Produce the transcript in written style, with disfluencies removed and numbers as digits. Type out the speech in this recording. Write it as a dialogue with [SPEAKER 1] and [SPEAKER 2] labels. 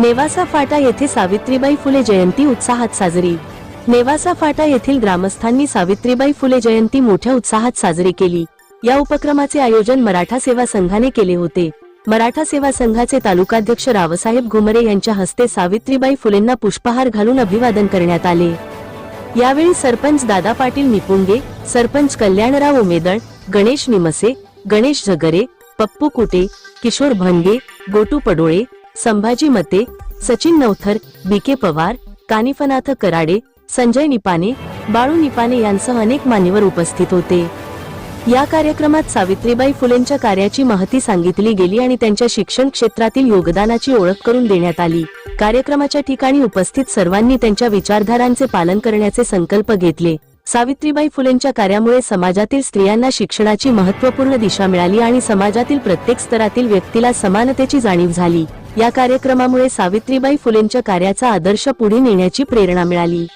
[SPEAKER 1] नेवासा फाटा येथे सावित्रीबाई फुले जयंती उत्साहात साजरी। नेवासा फाटा येथील ग्रामस्थांनी सावित्रीबाई फुले जयंती मोठ्या उत्साहात साजरी केली। या उपक्रमाचे आयोजन मराठा सेवा संघाने केले होते। मराठा सेवा संघाचे तालुकाध्यक्ष रावसाहेब घुमरे यांच्या हस्ते सावित्रीबाई फुलेंना पुष्पहार घालून अभिवादन करण्यात आले। यावेळी सरपंच दादा पाटील निपुंगे, सरपंच कल्याणराव उमेदळ, गणेश निमसे, गणेश झगरे, पप्पू कुटे, किशोर भंगे, गोटू पडोळे, संभाजी मते, सचिन नवथर, बीके पवार, कानिफनाथ कराडे, संजय निपाने, बाळू निपाने यांसह अनेक मान्यवर उपस्थित होते। या कार्यक्रमात सावित्रीबाई फुलेंच्या कार्याची महती सांगितली गेली आणि त्यांच्या शिक्षण क्षेत्रातील योगदानाची ओळख करून देण्यात आली। कार्यक्रमाच्या ठिकाणी उपस्थित सर्वांनी त्यांच्या विचारधारांचे पालन करण्याचे संकल्प घेतले। सावित्रीबाई फुलेंच्या कार्यामुळे समाजातील स्त्रियांना शिक्षणाची महत्त्वपूर्ण दिशा मिळाली आणि समाजातील प्रत्येक स्तरातील व्यक्तीला समानतेची जाणीव झाली। या कार्यक्रमामुळे सावित्रीबाई फुलेंच्या कार्याचा आदर्श पुढे नेण्याची प्रेरणा मिळाली।